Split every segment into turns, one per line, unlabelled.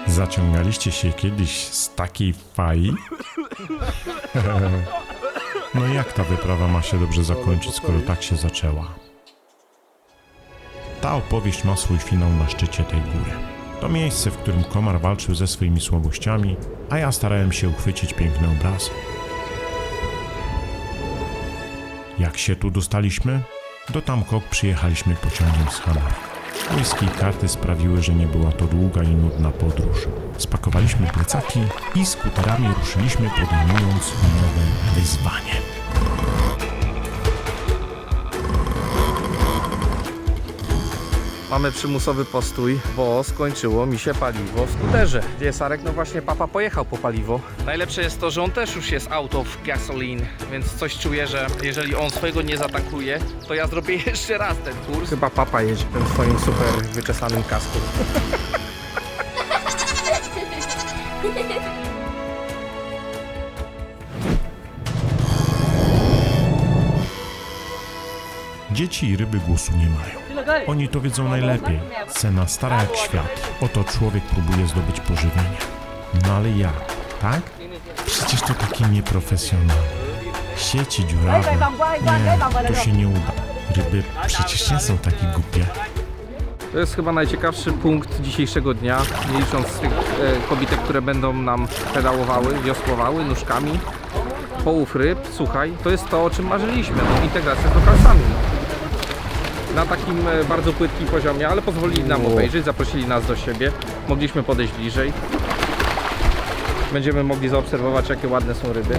Zaciągaliście się kiedyś z takiej fai? No jak ta wyprawa ma się dobrze zakończyć, skoro tak się zaczęła? Ta opowieść ma swój finał na szczycie tej góry. To miejsce, w którym komar walczył ze swoimi słabościami, a ja starałem się uchwycić piękny obraz. Jak się tu dostaliśmy? Do Tamkok przyjechaliśmy pociągiem z Hanoi. Whisky i karty sprawiły, że nie była to długa i nudna podróż. Spakowaliśmy plecaki i skuterami ruszyliśmy, podejmując nowe wyzwanie.
Mamy przymusowy postój, bo skończyło mi się paliwo w skuterze. Gdzie jest Arek? No właśnie papa pojechał po paliwo. Najlepsze jest to, że on też już jest out of gasoline, więc coś czuję, że jeżeli on swojego nie zatankuje, to ja zrobię jeszcze raz ten kurs. Chyba papa jeździ tym swoim super wyczesanym kasku.
Dzieci i ryby głosu nie mają. Oni to wiedzą najlepiej. Cena stara jak świat. Oto człowiek próbuje zdobyć pożywienie. No ale jak, tak? Przecież to takie nieprofesjonalne. Sieci dziurawe. Nie, to się nie uda. Ryby przecież nie są takie głupie.
To jest chyba najciekawszy punkt dzisiejszego dnia, nie licząc tych kobitek, które będą nam pedałowały, wiosłowały nóżkami. Połów ryb, słuchaj, to jest to, o czym marzyliśmy, no, integracja z lokalsami. Na takim bardzo płytkim poziomie, ale pozwolili nam obejrzeć, zaprosili nas do siebie, mogliśmy podejść bliżej. Będziemy mogli zaobserwować, jakie ładne są ryby.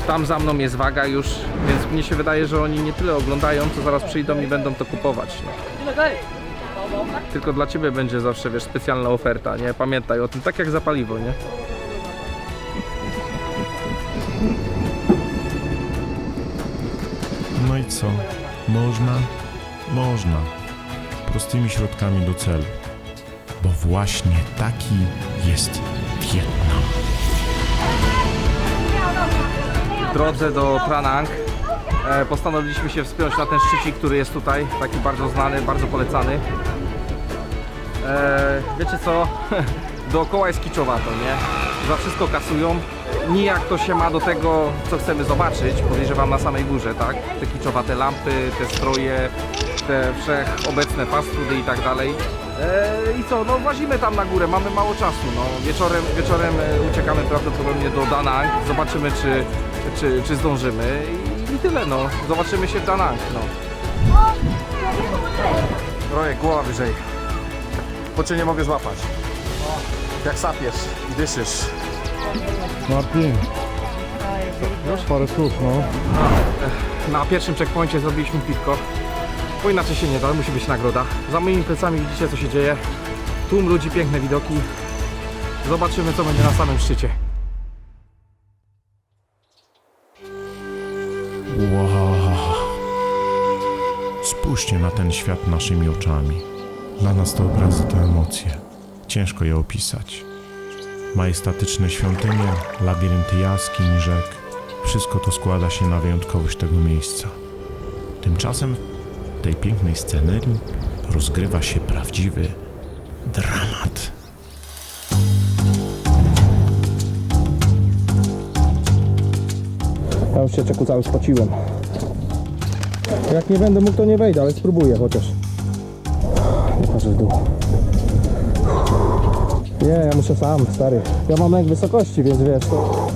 Tam za mną jest waga już, więc mnie się wydaje, że oni nie tyle oglądają, co zaraz przyjdą i będą to kupować. No. Tylko dla Ciebie będzie zawsze, wiesz, specjalna oferta, nie? Pamiętaj o tym, tak jak za paliwo, nie?
No i co? Można? Można. Prostymi środkami do celu. Bo właśnie taki jest Wietnam.
W drodze do Tra Nang postanowiliśmy się wspiąć na ten szczycik, który jest tutaj, taki bardzo znany, bardzo polecany. Wiecie co? Dookoła jest kiczowato, nie? Za wszystko kasują. Nijak to się ma do tego, co chcemy zobaczyć, podejrzewam na samej górze, tak? Te kiczowate lampy, te stroje, te wszechobecne fast foody i tak dalej. I co, no włazimy tam na górę, mamy mało czasu, no. Wieczorem uciekamy prawdopodobnie do Da Nang, zobaczymy czy zdążymy i tyle, no. Zobaczymy się w Da Nang, no.
Rojek, głowa wyżej. Bo cię nie mogę złapać. Jak sapiesz i dyszysz.
Martin, parę słów, no.
Na pierwszym checkpoincie zrobiliśmy piwko, bo inaczej się nie da, musi być nagroda. Za moimi plecami widzicie, co się dzieje. Tłum ludzi, piękne widoki. Zobaczymy, co będzie na samym szczycie.
Wow. Spójrzcie na ten świat naszymi oczami. Dla nas te obrazy to emocje. Ciężko je opisać. Majestatyczne świątynie, labirynty jaskiń, rzek. Wszystko to składa się na wyjątkowość tego miejsca. Tymczasem w tej pięknej scenerii rozgrywa się prawdziwy dramat.
Ja już się czeku cały spociłem. Jak nie będę mógł, to nie wejdę, ale spróbuję chociaż. Nie patrzę w dół. Nie, ja muszę sam, stary. Ja mam lęk wysokości, więc wiesz to...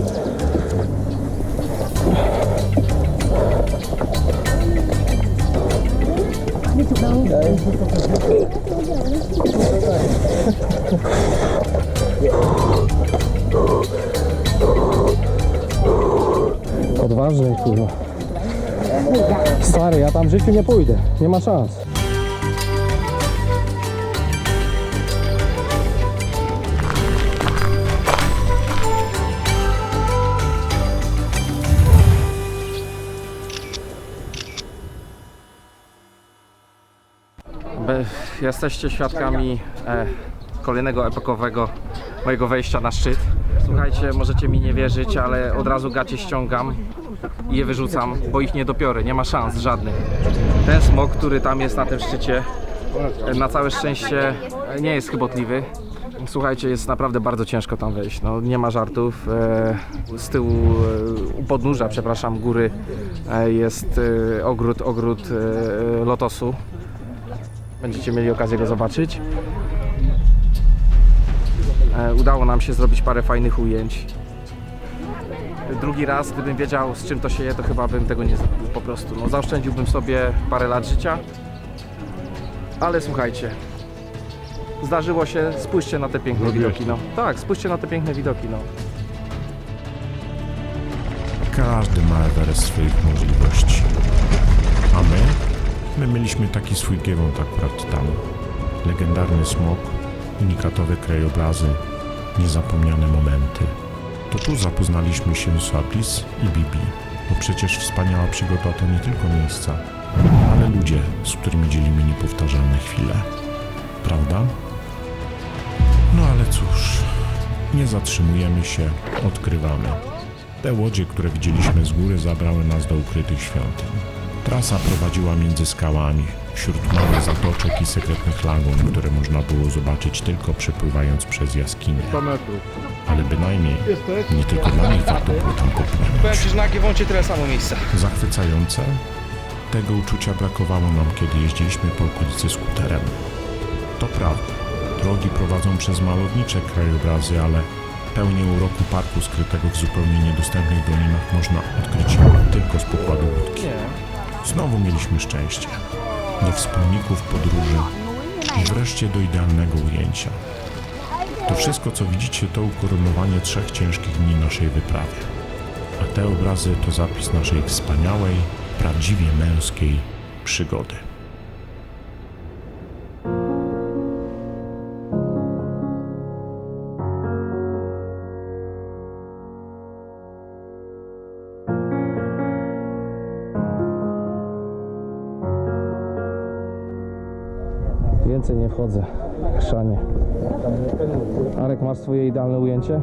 Odważny, kurwa. Stary, ja tam w życiu nie pójdę. Nie ma szans.
Jesteście świadkami kolejnego epokowego mojego wejścia na szczyt. Słuchajcie, możecie mi nie wierzyć, ale od razu gacie ściągam i je wyrzucam, bo ich nie dopiorę, nie ma szans żadnych. Ten smok, który tam jest na tym szczycie, na całe szczęście nie jest chybotliwy. Słuchajcie, jest naprawdę bardzo ciężko tam wejść, no nie ma żartów. Z tyłu, u podnóża, przepraszam, góry jest ogród lotosu. Będziecie mieli okazję go zobaczyć. Udało nam się zrobić parę fajnych ujęć. Drugi raz, gdybym wiedział, z czym to się je, to chyba bym tego nie zrobił po prostu. No, zaoszczędziłbym sobie parę lat życia. Ale słuchajcie, zdarzyło się, spójrzcie na te piękne widoki, no. Tak, spójrzcie na te piękne widoki, no.
Każdy ma Everest swoich możliwości. A my mieliśmy taki swój giewont akurat tam. Legendarny smok, unikatowe krajobrazy, niezapomniane momenty. To tu zapoznaliśmy się z Swaplis i Bibi, bo przecież wspaniała przygoda to nie tylko miejsca, ale ludzie, z którymi dzielimy niepowtarzalne chwile. Prawda? No ale cóż, nie zatrzymujemy się, odkrywamy. Te łodzie, które widzieliśmy z góry, zabrały nas do ukrytych świątyń. Trasa prowadziła między skałami, wśród małych zatoczek i sekretnych lagun, które można było zobaczyć tylko przepływając przez jaskinie. Ale bynajmniej nie tylko dla nich warto było tam popłynąć.
że na giewoncie tyle samo miejsca.
Zachwycające? Tego uczucia brakowało nam, kiedy jeździliśmy po okolicy skuterem. To prawda, drogi prowadzą przez malownicze krajobrazy, ale pełnię uroku parku skrytego w zupełnie niedostępnych dolinach można odkryć tylko z pokładu łódki. Znowu mieliśmy szczęście. Do wspólników podróży i wreszcie do idealnego ujęcia. To wszystko, co widzicie, to ukoronowanie 3 ciężkich dni naszej wyprawy. A te obrazy to zapis naszej wspaniałej, prawdziwie męskiej przygody.
Więcej nie wchodzę, chrzanie. Arek, masz swoje idealne ujęcie?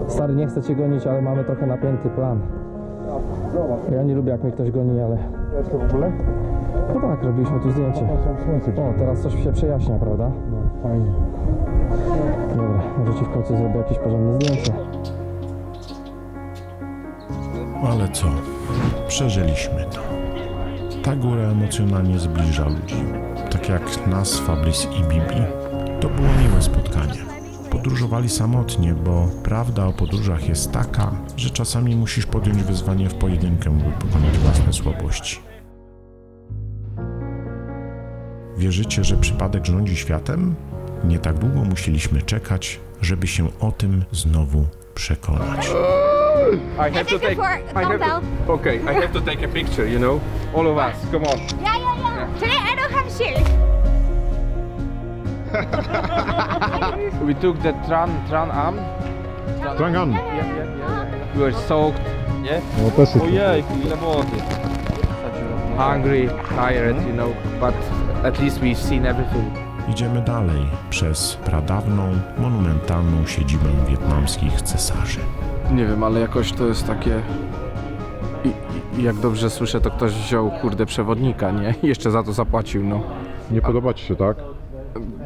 Stary, nie chcę cię gonić, ale mamy trochę napięty plan. Ja nie lubię, jak mnie ktoś goni, ale...
To w ogóle?
No tak, robiliśmy tu zdjęcie. O, teraz coś się przejaśnia, prawda?
No, fajnie.
Dobra, może ci w końcu zrobię jakieś porządne zdjęcie.
Ale co? Przeżyliśmy to. Ta góra emocjonalnie zbliża ludzi. Tak jak nas, Fabris i Bibi. To było miłe spotkanie. Podróżowali samotnie, bo prawda o podróżach jest taka, że czasami musisz podjąć wyzwanie w pojedynkę, by pokonać własne słabości. Wierzycie, że przypadek rządzi światem? Nie tak długo musieliśmy czekać, żeby się o tym znowu przekonać.
I have to take. Okay, I have to take a picture. You know, all of us. Come on.
Yeah. Today I don't have shoes.
We took the Tran Am.
Trangan.
We were soaked. Yeah.
No też jest.
Ojejku, ile wody. Hungry, tired, you know, but at least we've seen everything.
Idziemy dalej przez pradawną, monumentalną siedzibę wietnamskich cesarzy.
Nie wiem, ale jakoś to jest takie... I jak dobrze słyszę, to ktoś wziął, kurde, przewodnika, nie? I jeszcze za to zapłacił, no.
Nie podoba ci się, tak?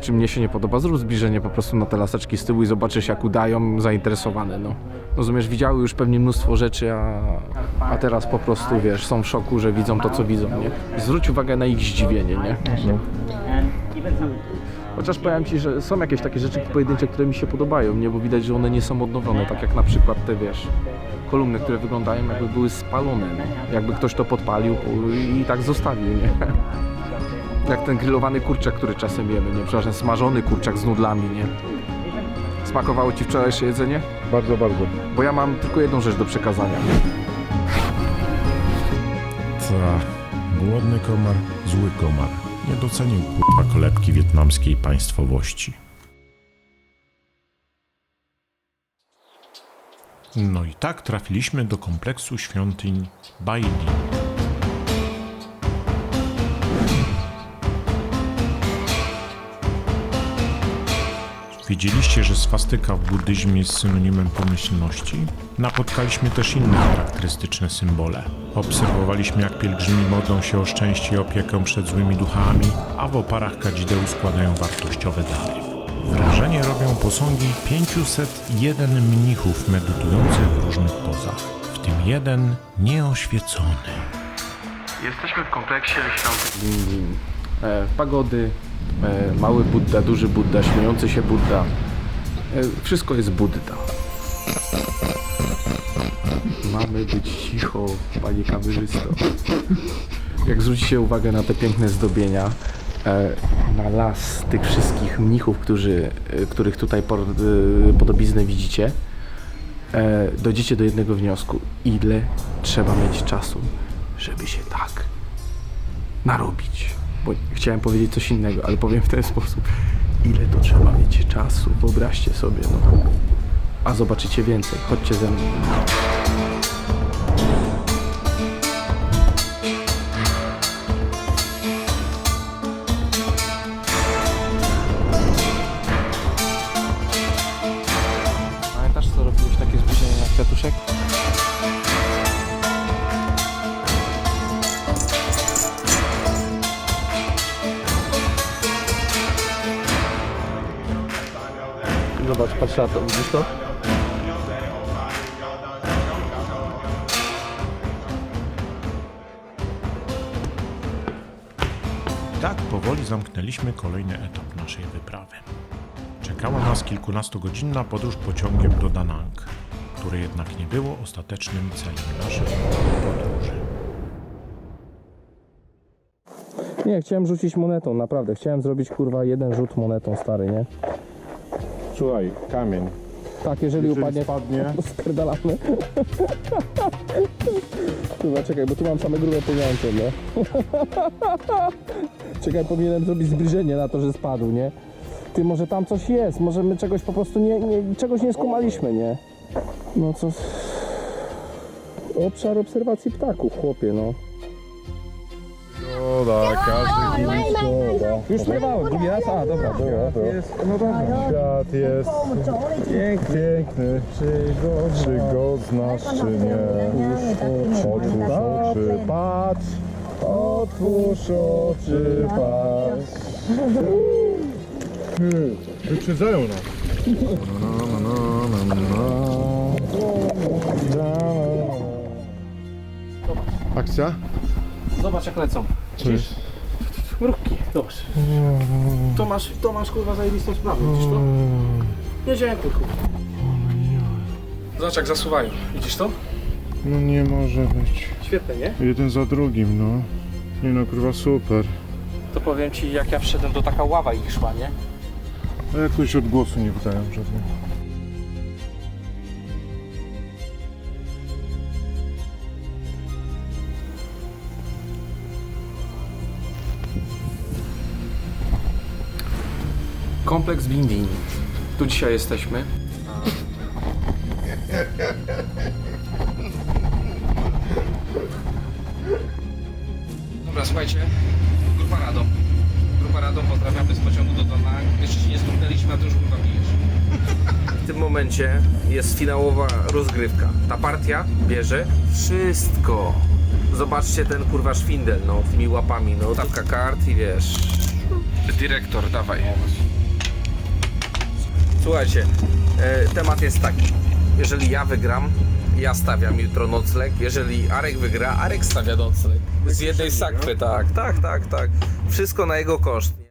Czy mnie się nie podoba? Zrób zbliżenie po prostu na te laseczki z tyłu i zobaczysz, jak udają zainteresowane, no. Rozumiesz, widziały już pewnie mnóstwo rzeczy, a teraz po prostu, wiesz, są w szoku, że widzą to, co widzą, nie? Zwróć uwagę na ich zdziwienie, nie?
No.
Chociaż powiem ci, że są jakieś takie rzeczy pojedyncze, które mi się podobają, nie? Bo widać, że one nie są odnowione, tak jak na przykład te, wiesz, kolumny, które wyglądają, jakby były spalone, no. Jakby ktoś to podpalił i tak zostawił, nie? Jak ten grillowany kurczak, który czasem jemy, nie? Przepraszam, smażony kurczak z nudlami, nie? Smakowało ci wczorajsze jedzenie?
Bardzo, bardzo.
Bo ja mam tylko jedną rzecz do przekazania.
Głodny komar, zły komar. Nie docenił kurwa kolebki wietnamskiej państwowości. No i tak trafiliśmy do kompleksu świątyń Bai Dinh. Wiedzieliście, że swastyka w buddyzmie jest synonimem pomyślności? Napotkaliśmy też inne charakterystyczne symbole. Obserwowaliśmy, jak pielgrzymi modlą się o szczęście i opiekę przed złymi duchami, a w oparach kadzideł składają wartościowe dary. Wrażenie robią posągi 501 mnichów medytujących w różnych pozach, w tym jeden nieoświecony.
Jesteśmy w kompleksie świątyń. Pagody, mały Budda, duży Budda, śmiejący się Budda. Wszystko jest Budda. Mamy być cicho, panie kamerzysto. Jak zwrócicie uwagę na te piękne zdobienia, na las tych wszystkich mnichów, których tutaj podobiznę widzicie, dojdziecie do jednego wniosku. Ile trzeba mieć czasu, żeby się tak narobić? Bo chciałem powiedzieć coś innego, ale powiem w ten sposób. Ile to trzeba mieć czasu? Wyobraźcie sobie, no. A zobaczycie więcej. Chodźcie ze mną. Pamiętasz, co robiłeś takie zbliżenie na kwiatuszek? Zobacz, patrz na to, widzisz to?
Tak powoli zamknęliśmy kolejny etap naszej wyprawy. Czekała nas kilkunastogodzinna podróż pociągiem do Da Nang, które jednak nie było ostatecznym celem naszej podróży.
Nie, chciałem rzucić monetą, naprawdę. Chciałem zrobić kurwa jeden rzut monetą, stary, nie?
Słuchaj, kamień.
Tak, jeżeli upadnie,
spadnie.
spierdalamy. Kurwa, czekaj, bo tu mam same grube pieniądze, nie? Czekaj, powinienem zrobić zbliżenie na to, że spadł, nie? Ty, może tam coś jest, może my czegoś po prostu czegoś nie skumaliśmy, nie? No co... Obszar obserwacji ptaków, chłopie, no.
Szkoda, każdy ginie szkoda.
Już spróbowałem, drugi raz? A, dobra, dobra. No dobra.
Świat jest piękny, czy go znasz, czy nie. Otwórz oczy, patrz. Otwórz oczy, patrz. Wyprzedzają nas. Akcja?
Zobacz, jak lecą.
Co jest?
Mrówki, zobacz. To masz kurwa zajebistą sprawę, widzisz to? Nie dziękuję, kurwa. Zobacz, jak zasuwają, widzisz to?
No nie może być.
Świetne, nie?
Jeden za drugim, no. Nie no, kurwa, super.
To powiem ci, jak ja wszedłem, to taka ława ich szła, nie?
A jakoś odgłosu nie wydają żadnego.
Kompleks Bin-Bin. Tu dzisiaj jesteśmy. Dobra, słuchajcie. Grupa Radom. Grupa Radom, pozdrawiamy z pociągu do Da Nang. Jeszcze się nie stuknęliśmy, a ty już kurwa bijesz. W tym momencie jest finałowa rozgrywka. Ta partia bierze wszystko. Zobaczcie ten kurwa szwindel, no, tymi łapami, no, stawka kart i wiesz. Dyrektor, dawaj. Słuchajcie, temat jest taki. Jeżeli ja wygram, ja stawiam jutro nocleg. Jeżeli Arek wygra, Arek stawia nocleg. Z jednej sakwy, tak. Wszystko na jego koszt.